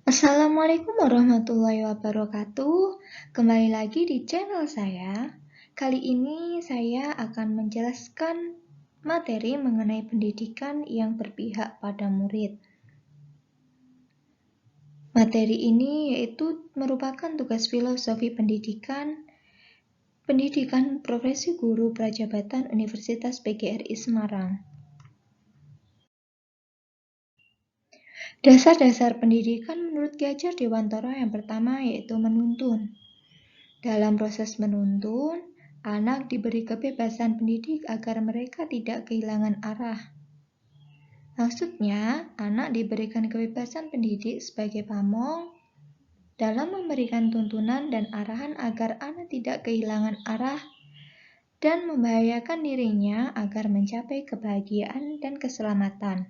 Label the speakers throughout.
Speaker 1: Assalamualaikum warahmatullahi wabarakatuh. Kembali lagi di channel saya. Kali ini saya akan menjelaskan materi mengenai pendidikan yang berpihak pada murid. Materi ini yaitu merupakan tugas filosofi pendidikan profesi guru Prajabatan Universitas PGRI Semarang. Dasar-dasar pendidikan menurut Ki Hajar Dewantara yang pertama yaitu menuntun. Dalam proses menuntun, anak diberi kebebasan pendidik agar mereka tidak kehilangan arah. Maksudnya, anak diberikan kebebasan pendidik sebagai pamong dalam memberikan tuntunan dan arahan agar anak tidak kehilangan arah dan membahayakan dirinya agar mencapai kebahagiaan dan keselamatan.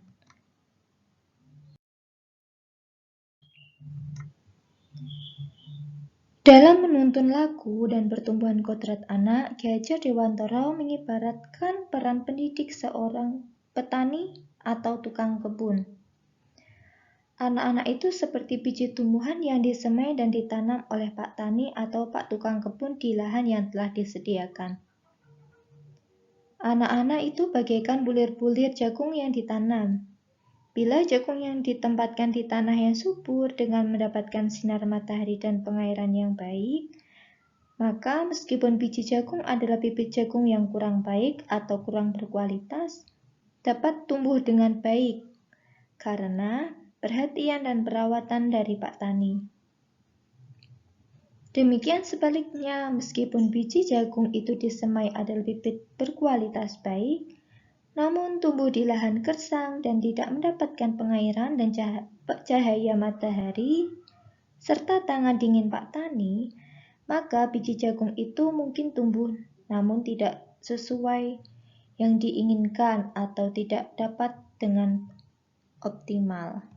Speaker 1: Dalam menuntun laku dan pertumbuhan kodrat anak, Ki Hajar Dewantara mengibaratkan peran pendidik seorang petani atau tukang kebun. Anak-anak itu seperti biji tumbuhan yang disemai dan ditanam oleh Pak Tani atau Pak Tukang Kebun di lahan yang telah disediakan. Anak-anak itu bagaikan bulir-bulir jagung yang ditanam. Bila jagung yang ditempatkan di tanah yang subur dengan mendapatkan sinar matahari dan pengairan yang baik, maka meskipun biji jagung adalah bibit jagung yang kurang baik atau kurang berkualitas, dapat tumbuh dengan baik karena perhatian dan perawatan dari Pak Tani. Demikian sebaliknya, meskipun biji jagung itu disemai adalah bibit berkualitas baik, namun tumbuh di lahan gersang dan tidak mendapatkan pengairan dan cahaya matahari, serta tangan dingin Pak Tani, maka biji jagung itu mungkin tumbuh namun tidak sesuai yang diinginkan atau tidak dapat dengan optimal.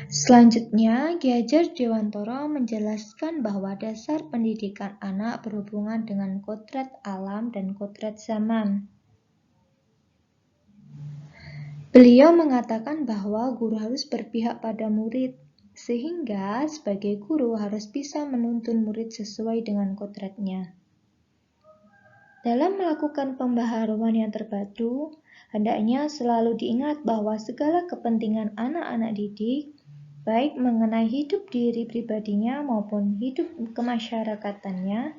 Speaker 1: Selanjutnya, Ki Hajar Dewantara menjelaskan bahwa dasar pendidikan anak berhubungan dengan kodrat alam dan kodrat zaman. Beliau mengatakan bahwa guru harus berpihak pada murid, sehingga sebagai guru harus bisa menuntun murid sesuai dengan kodratnya. Dalam melakukan pembaharuan yang terpadu, hendaknya selalu diingat bahwa segala kepentingan anak-anak didik, baik mengenai hidup diri pribadinya maupun hidup kemasyarakatannya,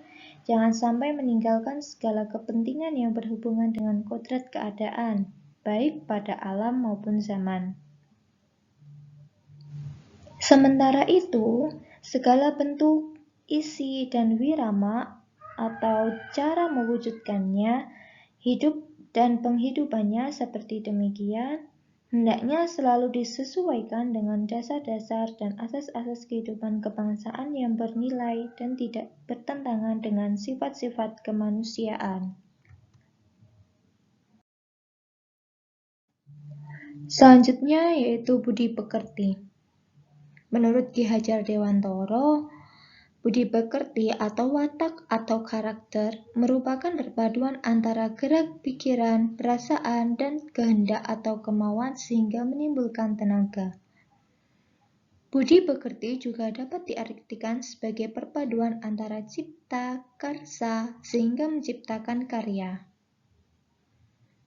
Speaker 1: jangan sampai meninggalkan segala kepentingan yang berhubungan dengan kodrat keadaan, baik pada alam maupun zaman. Sementara itu, segala bentuk, isi, dan wirama atau cara mewujudkannya, hidup dan penghidupannya seperti demikian, hendaknya selalu disesuaikan dengan dasar-dasar dan asas-asas kehidupan kebangsaan yang bernilai dan tidak bertentangan dengan sifat-sifat kemanusiaan. Selanjutnya yaitu budi pekerti. Menurut Ki Hajar Dewantara, budi pekerti atau watak atau karakter merupakan perpaduan antara gerak pikiran, perasaan, dan kehendak atau kemauan sehingga menimbulkan tenaga. Budi pekerti juga dapat diartikan sebagai perpaduan antara cipta, karsa, sehingga menciptakan karya.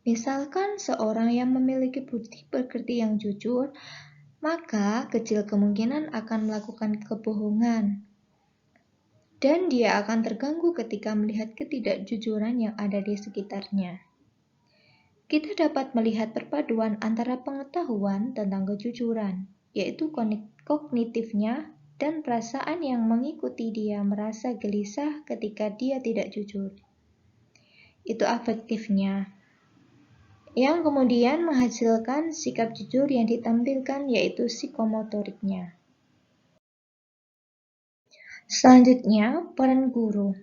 Speaker 1: Misalkan seorang yang memiliki budi pekerti yang jujur, maka kecil kemungkinan akan melakukan kebohongan. Dan dia akan terganggu ketika melihat ketidakjujuran yang ada di sekitarnya. Kita dapat melihat perpaduan antara pengetahuan tentang kejujuran, yaitu kognitifnya, dan perasaan yang mengikuti dia merasa gelisah ketika dia tidak jujur. Itu afektifnya, yang kemudian menghasilkan sikap jujur yang ditampilkan, yaitu psikomotoriknya. Selanjutnya, peran guru.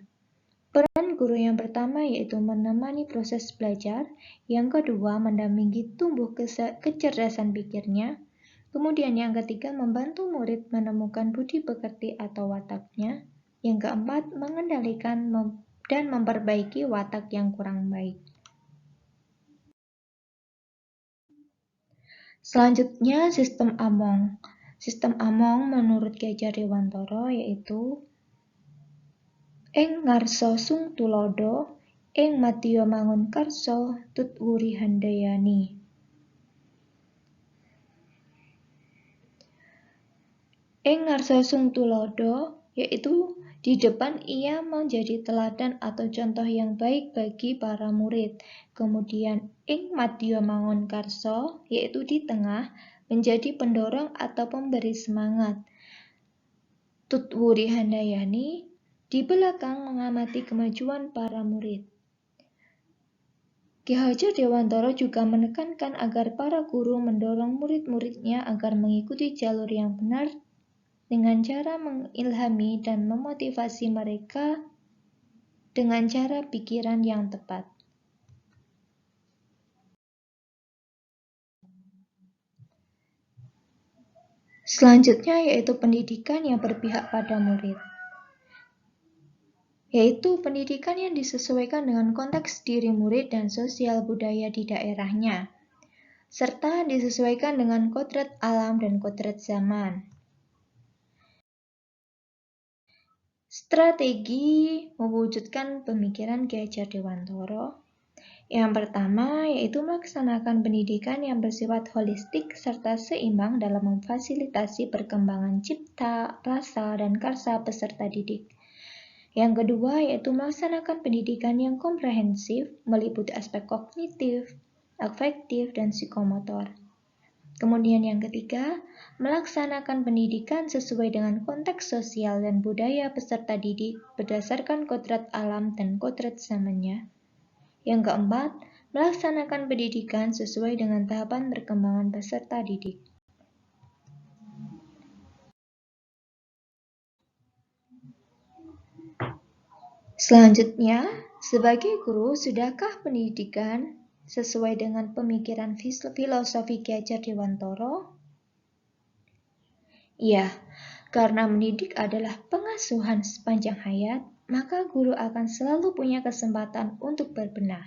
Speaker 1: Peran guru yang pertama yaitu menemani proses belajar, yang kedua mendampingi tumbuh kecerdasan pikirnya, kemudian yang ketiga membantu murid menemukan budi pekerti atau wataknya, yang keempat mengendalikan dan memperbaiki watak yang kurang baik. Selanjutnya, sistem Among. Sistem Among menurut Ki Hajar Dewantara yaitu ing ngarsa sung tulodo, ing madya mangun karsa tutwuri handayani. Ing ngarsa sung tulodo yaitu di depan ia menjadi teladan atau contoh yang baik bagi para murid. Kemudian ing madya mangun karsa yaitu di tengah menjadi pendorong atau pemberi semangat. Tutwuri handayani di belakang mengamati kemajuan para murid. Ki Hajar Dewantara juga menekankan agar para guru mendorong murid-muridnya agar mengikuti jalur yang benar dengan cara mengilhami dan memotivasi mereka dengan cara pikiran yang tepat. Selanjutnya yaitu pendidikan yang berpihak pada murid. Yaitu pendidikan yang disesuaikan dengan konteks diri murid dan sosial budaya di daerahnya, serta disesuaikan dengan kodrat alam dan kodrat zaman. Strategi mewujudkan pemikiran Ki Hajar Dewantara. Yang pertama yaitu melaksanakan pendidikan yang bersifat holistik serta seimbang dalam memfasilitasi perkembangan cipta, rasa, dan karsa peserta didik. Yang kedua yaitu melaksanakan pendidikan yang komprehensif meliputi aspek kognitif, afektif, dan psikomotor. Kemudian yang ketiga, melaksanakan pendidikan sesuai dengan konteks sosial dan budaya peserta didik berdasarkan kodrat alam dan kodrat zamannya. Yang keempat, melaksanakan pendidikan sesuai dengan tahapan perkembangan peserta didik. Selanjutnya, sebagai guru, sudahkah pendidikan sesuai dengan pemikiran filosofi Ki Hajar Dewantara? Ya, karena mendidik adalah pengasuhan sepanjang hayat, maka guru akan selalu punya kesempatan untuk berbenah.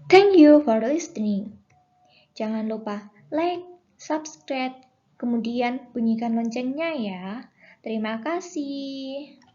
Speaker 1: Thank you for listening. Jangan lupa like, subscribe, kemudian bunyikan loncengnya ya. Terima kasih.